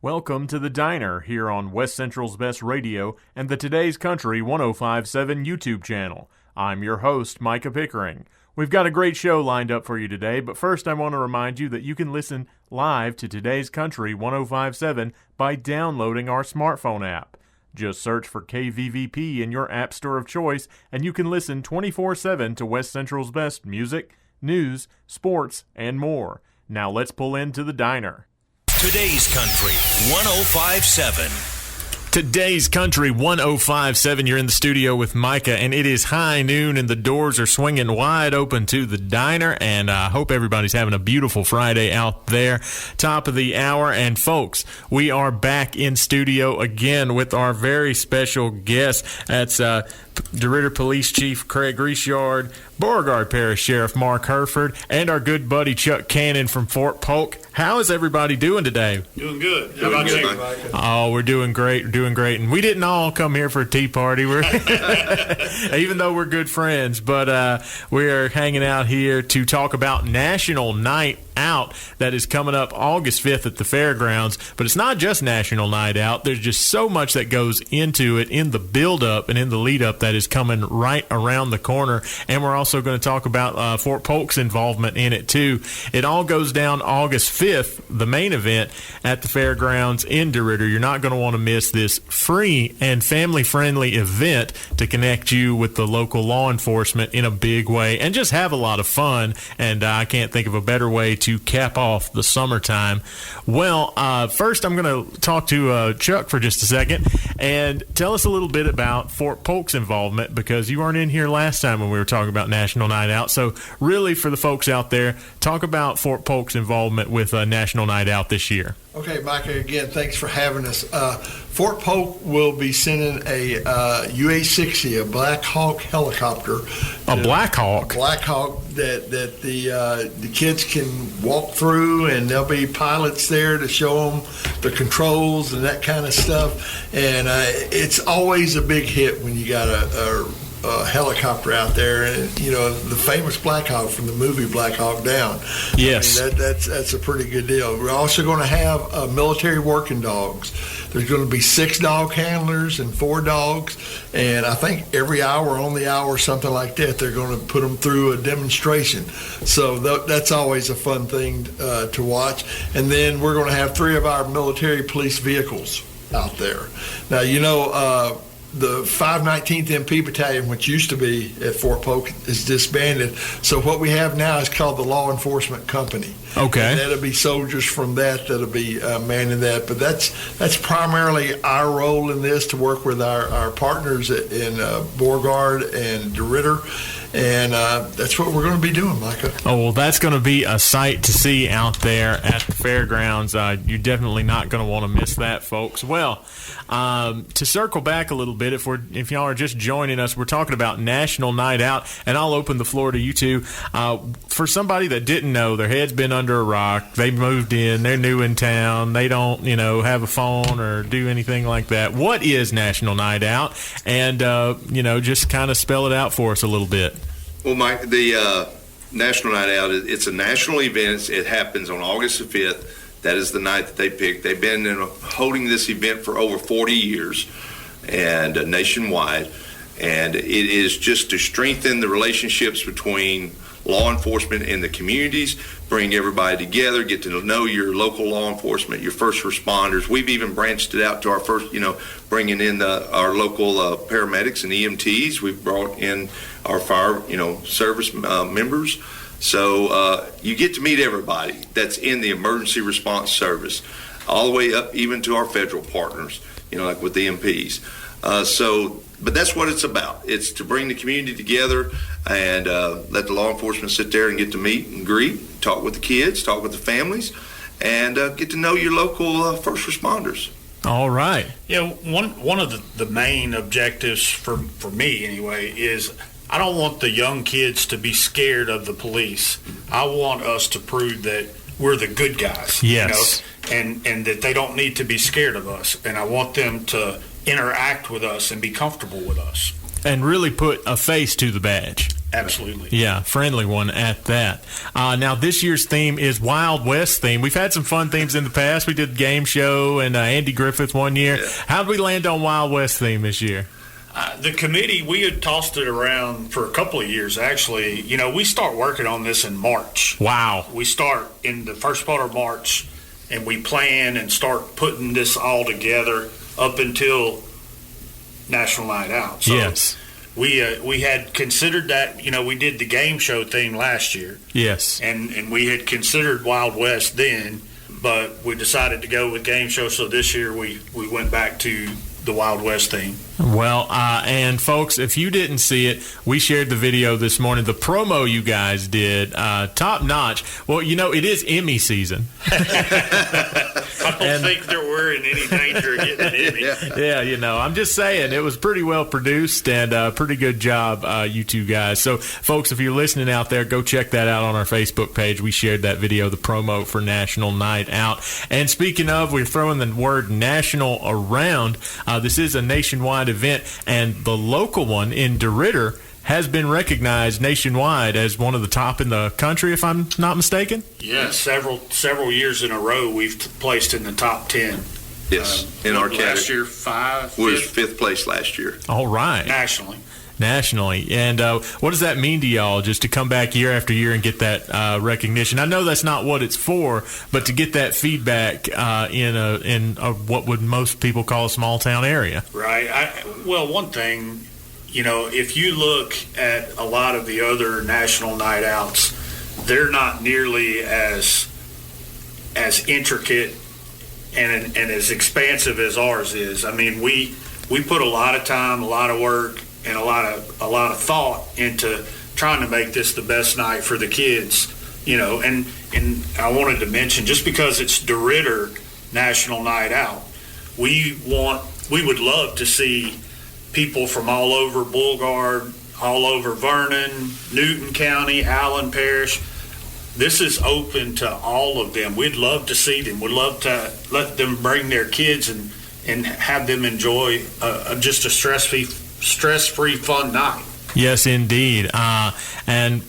Welcome to The Diner here on West Central's Best Radio and the Today's Country 105.7 YouTube channel. I'm your host, Micah Pickering. We've got a great show lined up for you today, but first I want to remind you that you can listen live to Today's Country 105.7 by downloading our smartphone app. Just search for KVVP in your app store of choice, and you can listen 24/7 to West Central's best music, news, sports, and more. Now let's pull into The Diner. Today's Country 105.7. Today's Country 105.7. You're in the studio with Micah, and it is high noon, and the doors are swinging wide open to the diner, and I hope everybody's having a beautiful Friday out there. Top of the hour, and folks, we are back in studio again with our very special guest. That's DeRidder Police Chief Craig Richard, Beauregard Parish Sheriff Mark Herford, and our good buddy Chuck Cannon from Fort Polk. How is everybody doing today? Doing good. How about you? Oh, we're doing great, and we didn't all come here for a tea party. We're even though we're good friends, but we are hanging out here to talk about National Night Out that is coming up August 5th at the fairgrounds. But it's not just National Night Out. There's just so much that goes into it in the build-up and in the lead-up that is coming right around the corner. And we're also going to talk about Fort Polk's involvement in it, too. It all goes down August 5th, the main event at the fairgrounds in DeRidder. You're not going to want to miss this free and family-friendly event to connect you with the local law enforcement in a big way and just have a lot of fun. And I can't think of a better way to cap off the summertime. Well, first I'm going to talk to Chuck for just a second and tell us a little bit about Fort Polk's involvement, because you weren't in here last time when we were talking about National Night Out. So really, for the folks out there, talk about Fort Polk's involvement with National Night Out this year. Okay, Micah, again, thanks for having us. Fort Polk will be sending a UA-60, a Black Hawk helicopter. A Black Hawk? Black Hawk that the kids can walk through, and there'll be pilots there to show them the controls and that kind of stuff. And it's always a big hit when you got a helicopter out there, and you know, the famous Black Hawk from the movie Black Hawk Down. Yes, I mean, that's a pretty good deal. We're also going to have military working dogs. There's going to be 6 dog handlers and 4 dogs, and I think every hour, on the hour, something like that, they're going to put them through a demonstration. So that's always a fun thing to watch. And then we're going to have 3 of our military police vehicles out there. Now, you know, the 519th MP Battalion, which used to be at Fort Polk, is disbanded. So what we have now is called the Law Enforcement Company. Okay. And that'll be soldiers from that'll be manning that. But that's primarily our role in this, to work with our partners in Beauregard and DeRidder. And that's what we're going to be doing, Micah. Oh, well, that's going to be a sight to see out there at the fairgrounds. You're definitely not going to want to miss that, folks. Well, to circle back a little bit, if y'all are just joining us, we're talking about National Night Out, and I'll open the floor to you two. For somebody that didn't know, their head's been under a rock, they moved in, they're new in town, they don't, have a phone or do anything like that. What is National Night Out? And, just kind of spell it out for us a little bit. Well, Mike, the National Night Out, it's a national event. It happens on August the 5th. That is the night that they picked. They've been holding this event for over 40 years and nationwide. And it is just to strengthen the relationships between law enforcement and the communities, bring everybody together, get to know your local law enforcement, your first responders. We've even branched it out to our first, bringing in our local paramedics and EMTs. We've brought in our fire, service members. So you get to meet everybody that's in the emergency response service, all the way up even to our federal partners, like with the MPs. But that's what it's about. It's to bring the community together and let the law enforcement sit there and get to meet and greet, talk with the kids, talk with the families, and get to know your local first responders. All right. Yeah, one of the main objectives for me anyway is I don't want the young kids to be scared of the police. I want us to prove that we're the good guys. Yes. And that they don't need to be scared of us. And I want them to interact with us and be comfortable with us. And really put a face to the badge. Absolutely. Yeah, friendly one at that. Now, this year's theme is Wild West theme. We've had some fun themes in the past. We did game show and Andy Griffith one year. Yeah. How did we land on Wild West theme this year? The committee, we had tossed it around for a couple of years, actually. You know, we start working on this in March. Wow. We start in the first part of March, and we plan and start putting this all together up until National Night Out. So yes. we had considered that. You know, we did the game show theme last year. Yes. And we had considered Wild West then, but we decided to go with game show. So this year we went back to the Wild West theme. Well, and folks, if you didn't see it, we shared the video this morning. The promo you guys did, top notch. Well, you know, it is Emmy season. I don't think that we're in any danger of getting an Emmy. Yeah, you know, I'm just saying it was pretty well produced and pretty good job, you two guys. So, folks, if you're listening out there, go check that out on our Facebook page. We shared that video, the promo for National Night Out. And speaking of, we're throwing the word national around. This is a nationwide event, and the local one in DeRidder has been recognized nationwide as one of the top in the country, if I'm not mistaken. Yeah, several years in a row we've placed in the top 10. Yes, in our category. Last year, was fifth place last year. All right. Nationally. And what does that mean to y'all, just to come back year after year and get that recognition? I know that's not what it's for, but to get that feedback in what would most people call a small town area. Right. Well, one thing, you know, if you look at a lot of the other national night outs, they're not nearly as intricate and as expansive as ours is. I mean, we put a lot of time, a lot of work, and a lot of thought into trying to make this the best night for the kids, you know. And I wanted to mention, just because it's DeRidder National Night Out, we would love to see people from all over Beauregard, all over Vernon, Newton County, Allen Parish. This is open to all of them. We'd love to see them. We'd love to let them bring their kids and have them enjoy just a stress-free fun night. Yes, indeed. And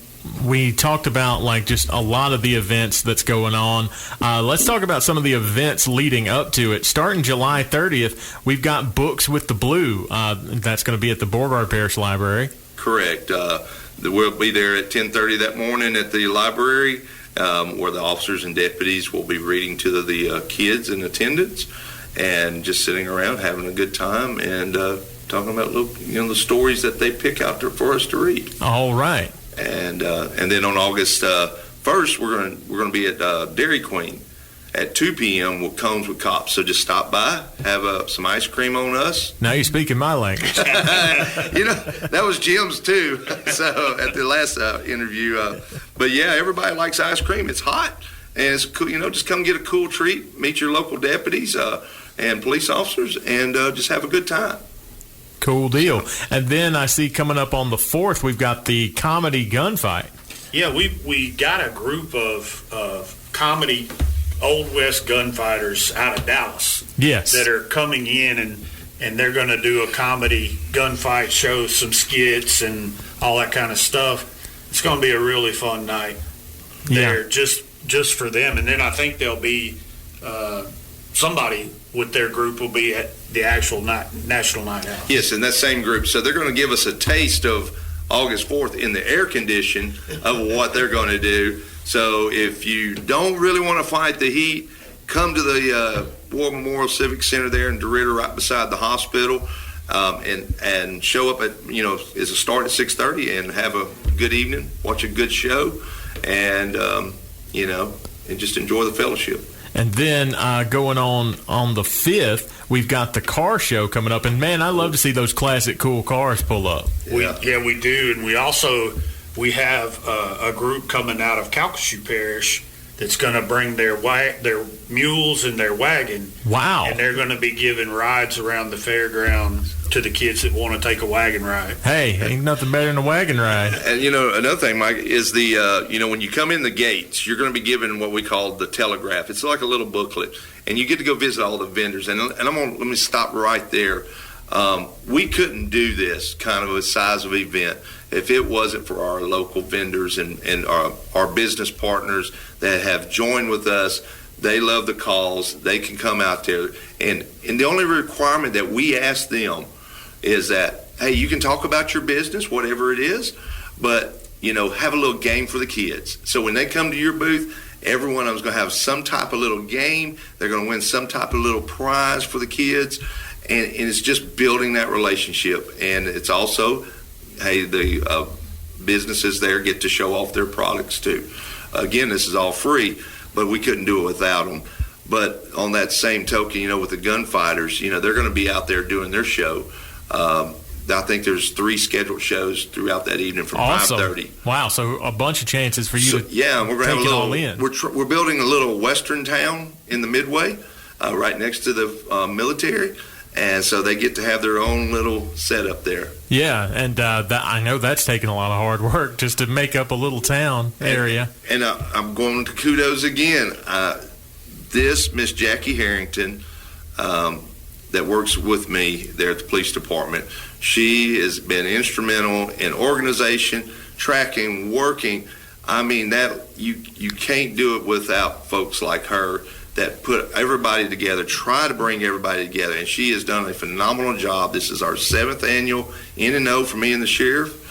we talked about like just a lot of the events that's going on. Let's talk about some of the events leading up to it. Starting July 30th, we've got Books with the Blue. That's going to be at the Beauregard Parish Library. Correct. We'll be there at 10:30 that morning at the library, where the officers and deputies will be reading to the kids in attendance and just sitting around having a good time and talking about the stories that they pick out there for us to read. All right. And then on August 1st, we're going to be at Dairy Queen at 2 p.m. with Cones with Cops. So just stop by, have some ice cream on us. Now you're speaking my language. That was Jim's too. So at the last interview, but yeah, everybody likes ice cream. It's hot and it's cool. Just come get a cool treat, meet your local deputies and police officers, and just have a good time. Cool deal. And then I see coming up on the 4th, we've got the comedy gunfight. Yeah, we got a group of comedy Old West gunfighters out of Dallas. Yes. That are coming in and they're going to do a comedy gunfight show, some skits and all that kind of stuff. It's going to be a really fun night there, just for them. And then I think there'll be somebody with their group will be at the actual National Night Out. Yes, in that same group. So they're going to give us a taste of August 4th in the air condition of what they're going to do. So if you don't really want to fight the heat, come to the War Memorial Civic Center there in DeRidder, right beside the hospital, and show up at, it's a start at 6:30 and have a good evening, watch a good show, and, and just enjoy the fellowship. And then going on the 5th, we've got the car show coming up. And, man, I love to see those classic cool cars pull up. Yeah, we do. And we have a group coming out of Calcasieu Parish that's going to bring their mules and their wagon. Wow. And they're going to be giving rides around the fairground to the kids that want to take a wagon ride. Hey, ain't nothing better than a wagon ride. And, another thing, Mike, is when you come in the gates, you're going to be given what we call the telegraph. It's like a little booklet. And you get to go visit all the vendors. And let me stop right there. We couldn't do this kind of a size of event if it wasn't for our local vendors and our business partners that have joined with us. They love the cause. They can come out there. And the only requirement that we ask them is that, hey, you can talk about your business, whatever it is, but, have a little game for the kids. So when they come to your booth, every one of them's going to have some type of little game. They're going to win some type of little prize for the kids. And it's just building that relationship. And it's also, hey, the businesses there get to show off their products too. Again, this is all free, but we couldn't do it without them. But on that same token, with the gunfighters, they're going to be out there doing their show. I think there's 3 scheduled shows throughout that evening from 5:30. Wow, so a bunch of chances for you to yeah, we're going to have a little. All in. We're building a little western town in the Midway, right next to the military, and so they get to have their own little setup there. Yeah, and I know that's taken a lot of hard work just to make up a little town area. And I'm going to kudos again. This Miss Jackie Harrington, that works with me there at the police department. She has been instrumental in organization, tracking, working. I mean, that you can't do it without folks like her that put everybody together, try to bring everybody together, and she has done a phenomenal job. This is our 7th annual N&O for me and the sheriff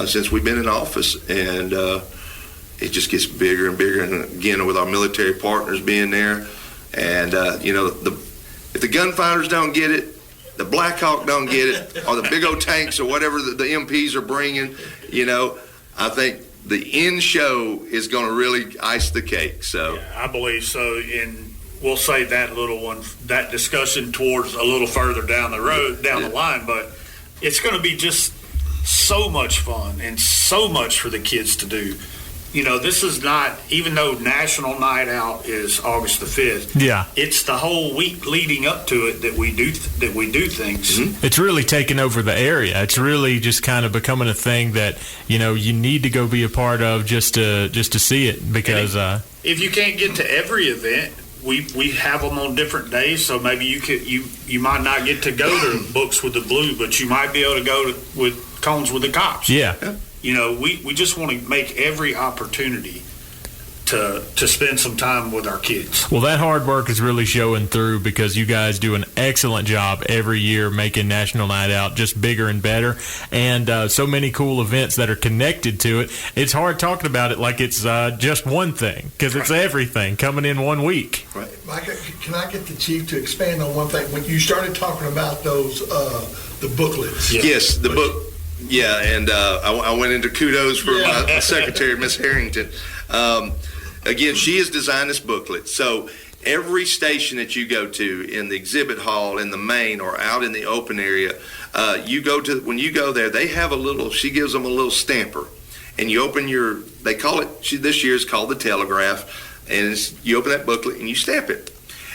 since we've been in office, and it just gets bigger and bigger. And again, with our military partners being there, and if the gunfighters don't get it, the Black Hawk don't get it, or the big old tanks or whatever the MPs are bringing, I think the end show is going to really ice the cake. So yeah, I believe so, and we'll save that discussion towards a little further down the road, the line. But it's going to be just so much fun and so much for the kids to do. This is not, even though National Night Out is August the 5th. Yeah, it's the whole week leading up to it that we do things. Mm-hmm. It's really taken over the area. It's really just kind of becoming a thing that you need to go be a part of just to see it, because if you can't get to every event, we have them on different days. So maybe you might not get to go to Books with the Blue, but you might be able to go with Cones with the Cops. Yeah. We just want to make every opportunity to spend some time with our kids. Well, that hard work is really showing through, because you guys do an excellent job every year making National Night Out just bigger and better, and so many cool events that are connected to it. It's hard talking about it like it's just one thing, because it's everything coming in one week. Right. Mike, can I get the chief to expand on one thing? When you started talking about those, the booklets. Yes, the book. Yeah, and I went into kudos for my secretary, Miss Harrington. Again, she has designed this booklet. So every station that you go to in the exhibit hall, in the main, or out in the open area, when you go there, they have she gives them a little stamper. And you open they call it, this year is called the Telegraph, and you open that booklet and you stamp it.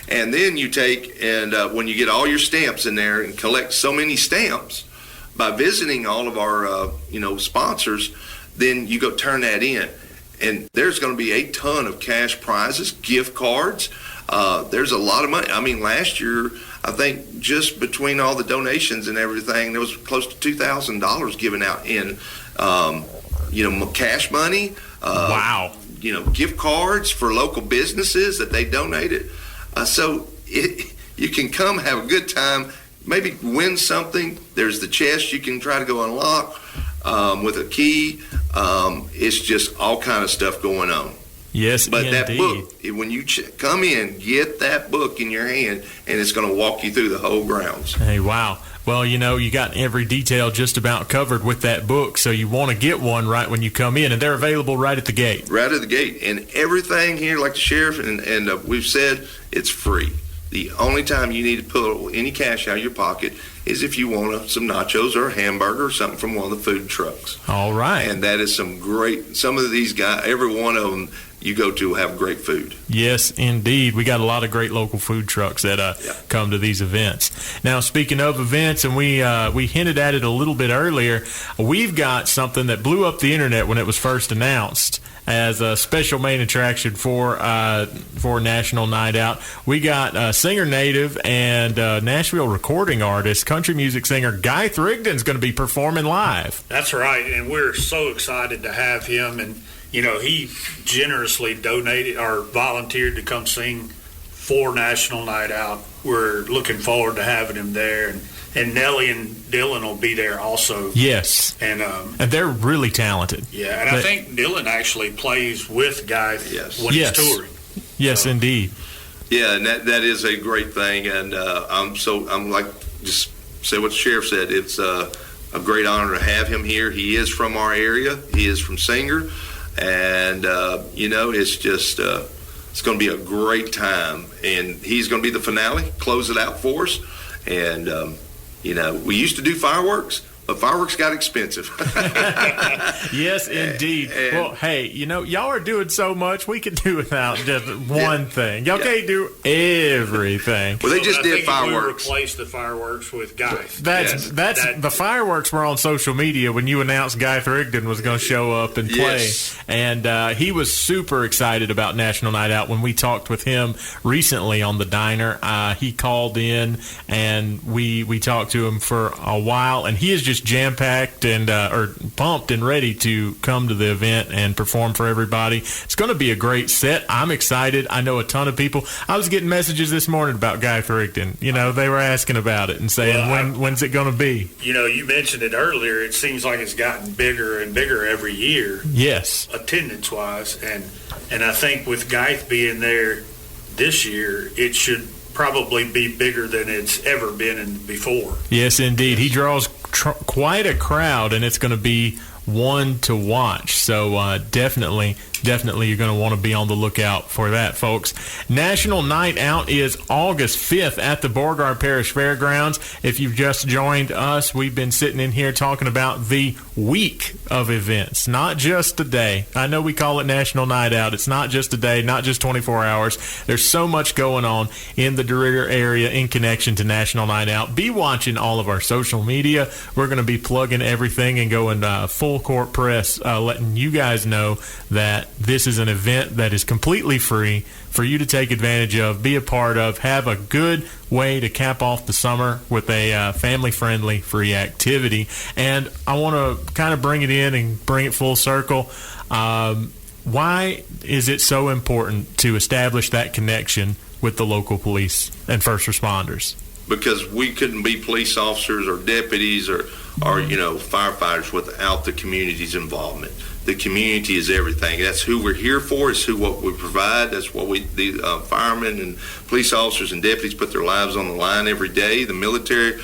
And then you take, and when you get all your stamps in there and collect so many stamps, by visiting all of our, sponsors, then you go turn that in. And there's going to be a ton of cash prizes, gift cards. There's a lot of money. I mean, last year, I think just between all the donations and everything, there was close to $2,000 given out in, cash money. Wow. Gift cards for local businesses that they donated. So you can come have a good time, maybe win something. There's the chest you can try to go unlock with a key. It's just all kind of stuff going on. Yes, but indeed. That book, when you come in, get that book in your hand, and it's going to walk you through the whole grounds. Hey, wow. Well, you got every detail just about covered with that book, so you want to get one right when you come in, and they're available right at the gate. Right at the gate. And everything here, like the sheriff and we've said, it's free. The only time you need to pull any cash out of your pocket is if you want some nachos or a hamburger or something from one of the food trucks. All right. And that is some of these guys, every one of them, you go to have great food. Yes, indeed. We got a lot of great local food trucks that come to these events. Now, speaking of events, and we hinted at it a little bit earlier, we've got something that blew up the internet when it was first announced as a special main attraction for National Night Out. We got singer native and Nashville recording artist, country music singer Guy Thrigdon's going to be performing live. That's right, and we're so excited to have him. And he generously donated or volunteered to come sing for National Night Out. We're looking forward to having him there, and Nellie and Dylan will be there also. Yes, and they're really talented. Yeah, and I think Dylan actually plays with Guy when he's touring. Yes, so. Indeed. Yeah, and that is a great thing, and I'm like just say what the sheriff said. It's a great honor to have him here. He is from our area. He is from Singer. And, it's just, it's going to be a great time. And he's going to be the finale, close it out for us. And, we used to do fireworks, but fireworks got expensive. Yes, indeed. Well, hey, y'all are doing so much, we can do without just one thing. Y'all can't do everything. Well, they just did fireworks. We replaced the fireworks with Guy. That's the fireworks were on social media when you announced Guy Thrigdon was going to show up and play. Yes. And he was super excited about National Night Out. When we talked with him recently on the diner, he called in and we talked to him for a while, and he is just jam-packed and or pumped and ready to come to the event and perform for everybody. It's going to be a great set. I'm excited. I know a ton of people. I was getting messages this morning about Guy Thrigdon. They were asking about it and saying, when's it going to be? You mentioned it earlier. It seems like it's gotten bigger and bigger every year. Yes. Attendance-wise. And I think with Guy being there this year, it should probably be bigger than it's ever been before. Yes, indeed. He draws quite a crowd, and it's going to be one to watch. So definitely you're going to want to be on the lookout for that, folks. National Night Out is August 5th at the Beauregard Parish Fairgrounds. If you've just joined us, we've been sitting in here talking about the week of events, not just a day. I know we call it National Night Out. It's not just a day, not just 24 hours. There's so much going on in the DeRidder area in connection to National Night Out. Be watching all of our social media. We're going to be plugging everything and going full court press, letting you guys know that this is an event that is completely free for you to take advantage of, be a part of, have a good way to cap off the summer with a family-friendly free activity. And I want to kind of bring it in and bring it full circle. Why is it so important to establish that connection with the local police and first responders? Because we couldn't be police officers or deputies or firefighters without the community's involvement. The community is everything. That's who we're here for. It's what we provide. That's what the firemen and police officers and deputies put their lives on the line every day. The military,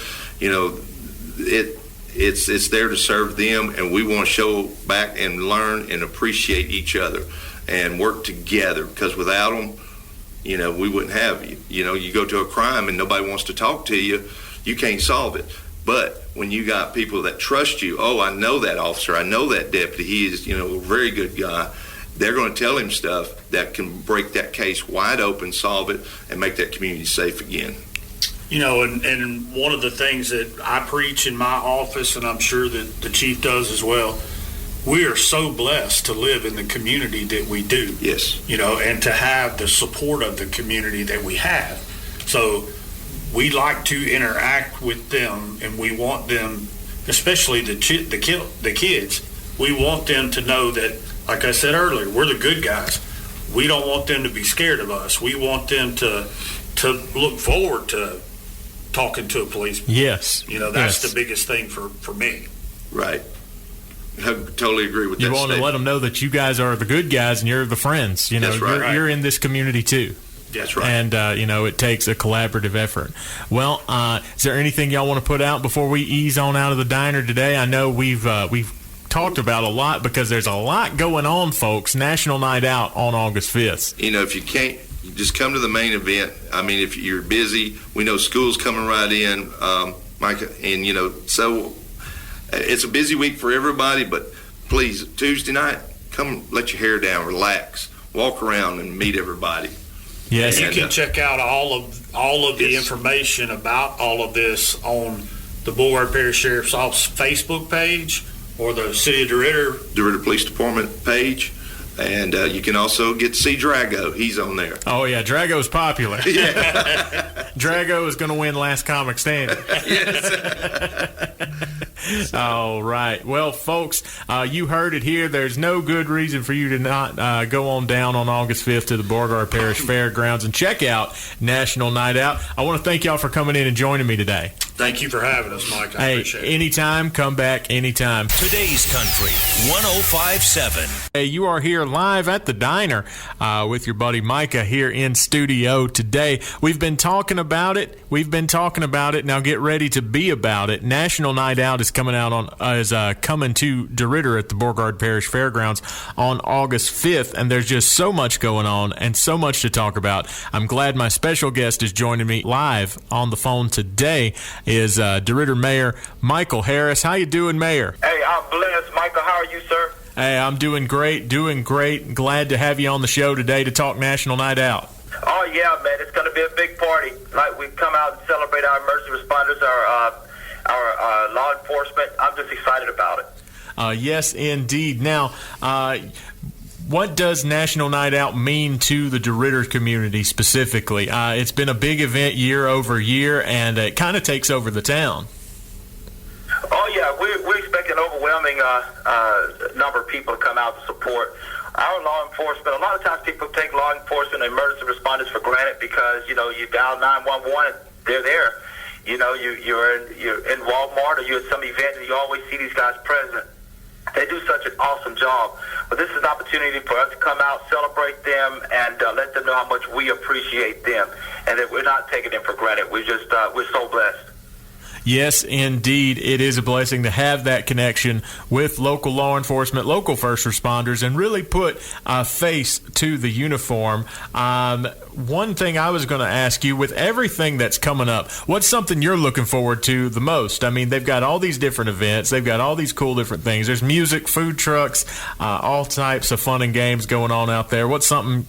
it's there to serve them, and we want to show back and learn and appreciate each other and work together. Because without them, we wouldn't have you. You go to a crime and nobody wants to talk to you, you can't solve it. But when you got people that trust you, I know that officer, I know that deputy, he is, a very good guy. They're going to tell him stuff that can break that case wide open, solve it, and make that community safe again. And one of the things that I preach in my office, and I'm sure that the chief does as well, we are so blessed to live in the community that we do. Yes. And to have the support of the community that we have. So we like to interact with them, and we want them, especially the kids, we want them to know that, like I said earlier, we're the good guys. We don't want them to be scared of us. We want them to look forward to talking to a policeman. Yes. That's the biggest thing for me. Right. I totally agree with that. You want to let them know that you guys are the good guys and you're the friends. That's right. You're in this community too. That's right. And, it takes a collaborative effort. Well, is there anything y'all want to put out before we ease on out of the diner today? I know we've talked about a lot because there's a lot going on, folks. National Night Out on August 5th. If you can't, you just come to the main event. I mean, if you're busy, we know school's coming right in, Micah, and, so it's a busy week for everybody, but please, Tuesday night, come let your hair down, relax. walk around and meet everybody. Yes, You can check out all of the information about all of this on the Beauregard Parish Sheriff's Office Facebook page or the City of DeRidder Police Department page. And you can also get to see Drago. He's on there. Oh, yeah, Drago's popular. Yeah. Drago is going to win Last Comic Standing. Yes. All right. Well, folks, you heard it here. There's no good reason for you to not go on down on August 5th to the Beauregard Parish Fairgrounds and check out National Night Out. I want to thank y'all for coming in and joining me today. Thank you for having us, Mike. I appreciate it. Anytime, come back anytime. Today's Country 105.7. Hey, you are here live at the diner with your buddy Micah here in studio today. We've been talking about it. Now get ready to be about it. National Night Out is coming to DeRidder at the Beauregard Parish Fairgrounds on August 5th, and there's just so much going on and so much to talk about. I'm glad my special guest is joining me live on the phone today. Is DeRidder Mayor Michael Harris. How you doing, Mayor? Hey, I'm blessed. Michael, how are you, sir? Hey, I'm doing great. Glad to have you on the show today to talk National Night Out. Oh, yeah, man. It's going to be a big party. Like, we come out and celebrate our emergency responders, our law enforcement. I'm just excited about it. Yes, indeed. Now, what does National Night Out mean to the DeRidder community specifically? It's been a big event year over year, and it kind of takes over the town. Oh, yeah. We're expecting an overwhelming number of people to come out to support our law enforcement. A lot of times people take law enforcement and emergency responders for granted because, you dial 911 and they're there. You're in Walmart or you're at some event and you always see these guys present. They do such an awesome job. But this is an opportunity for us to come out, celebrate them, and let them know how much we appreciate them and that we're not taking them for granted. We're so blessed. Yes, indeed. It is a blessing to have that connection with local law enforcement, local first responders, and really put a face to the uniform. One thing I was going to ask you, with everything that's coming up, what's something you're looking forward to the most? I mean, they've got all these different events. They've got all these cool different things. There's music, food trucks, all types of fun and games going on out there. What's something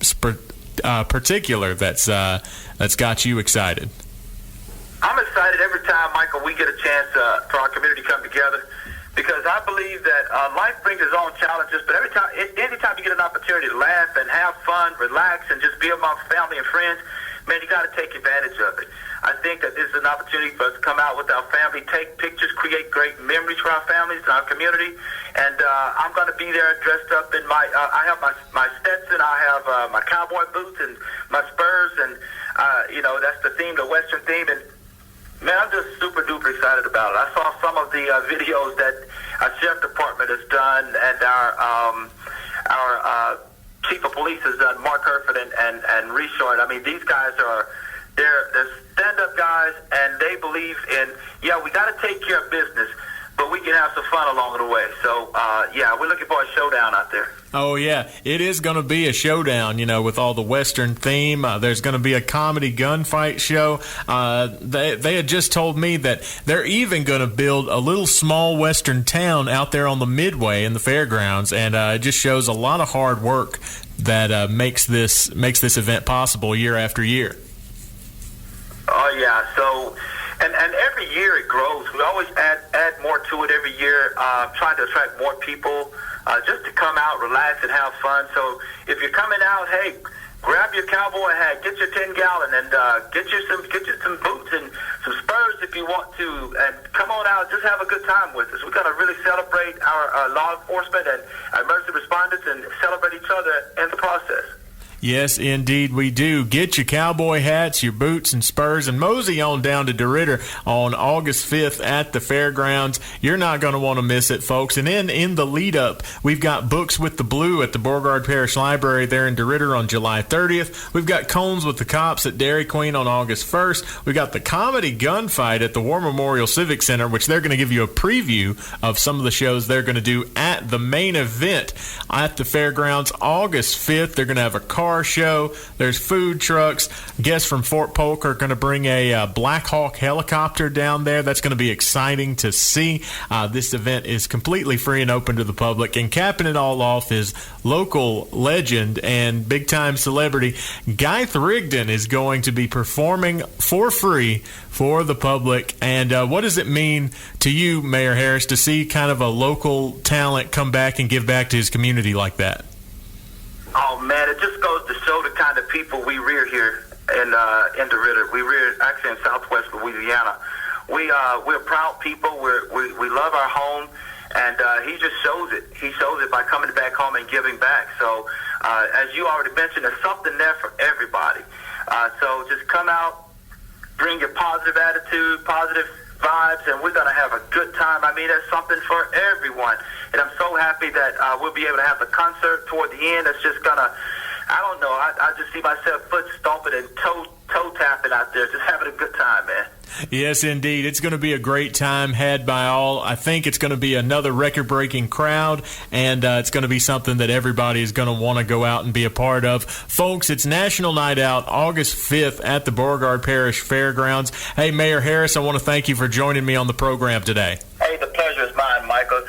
particular that's got you excited? I'm excited every time, Michael, we get a chance for our community to come together because I believe that life brings its own challenges, but anytime you get an opportunity to laugh and have fun, relax, and just be amongst family and friends, man, you got to take advantage of it. I think that this is an opportunity for us to come out with our family, take pictures, create great memories for our families and our community, and I'm going to be there dressed up in I have my Stetson, I have my cowboy boots and my Spurs, and, that's the theme, the Western theme, and man, I'm just super duper excited about it. I saw some of the videos that our sheriff department has done, and our chief of police has done, Mark Herford and Richard. I mean, these guys they're stand-up guys, and they believe in, we got to take care of business, but we can have some fun along the way. So, we're looking for a showdown out there. Oh, yeah. It is going to be a showdown, with all the Western theme. There's going to be a comedy gunfight show. They had just told me that they're even going to build a little small Western town out there on the Midway in the fairgrounds, and it just shows a lot of hard work that makes this event possible year after year. Oh, yeah. So, and every year it grows. We always add more to it every year, trying to attract more people just to come out, relax, and have fun. So if you're coming out, hey, grab your cowboy hat, get your 10-gallon, and get you some boots and some Spurs if you want to, and come on out, just have a good time with us. We're going to really celebrate our law enforcement and our emergency responders and celebrate each other in the process. Yes, indeed, we do. Get your cowboy hats, your boots and spurs, and mosey on down to DeRidder on August 5th at the fairgrounds. You're not going to want to miss it, folks. And then in the lead-up, we've got Books with the Blue at the Beauregard Parish Library there in DeRidder on July 30th. We've got Cones with the Cops at Dairy Queen on August 1st. We've got the Comedy Gunfight at the War Memorial Civic Center, which they're going to give you a preview of some of the shows they're going to do at the main event at the fairgrounds August 5th. They're going to have a car car show. There's food trucks. Guests from Fort Polk are going to bring a Black Hawk helicopter down there. That's going to be exciting to see. This event is completely free and open to the public. And capping it all off is local legend and big-time celebrity Guy Thrigdon is going to be performing for free for the public. And what does it mean to you, Mayor Harris, to see kind of a local talent come back and give back to his community like that? Oh man, it just goes to show the kind of people we rear here in DeRidder. We rear actually in Southwest Louisiana. We're proud people. We love our home, and he just shows it. He shows it by coming back home and giving back. So as you already mentioned, there's something there for everybody. So just come out, bring your positive attitude, positive vibes, and we're going to have a good time. I mean, there's something for everyone. And I'm so happy that we'll be able to have the concert toward the end. It's just going to, I don't know, I just see myself foot stomping and toe tapping out there, just having a good time, man. Yes, indeed. It's going to be a great time had by all. I think it's going to be another record-breaking crowd, and it's going to be something that everybody is going to want to go out and be a part of. Folks, it's National Night Out, August 5th at the Beauregard Parish Fairgrounds. Hey, Mayor Harris, I want to thank you for joining me on the program today. Hey, the pleasure is mine, Michael.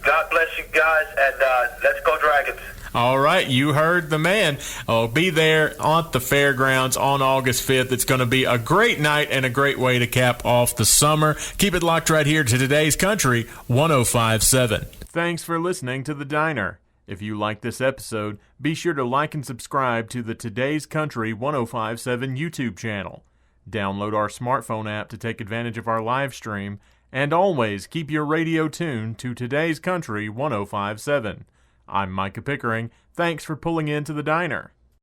God bless you guys, and let's go Dragons. All right, you heard the man. I'll be there at the fairgrounds on August 5th. It's going to be a great night and a great way to cap off the summer. Keep it locked right here to Today's Country 105.7. Thanks for listening to The Diner. If you like this episode, be sure to like and subscribe to the Today's Country 105.7 YouTube channel. Download our smartphone app to take advantage of our live stream. And always keep your radio tuned to Today's Country 105.7. I'm Micah Pickering. Thanks for pulling into The Diner.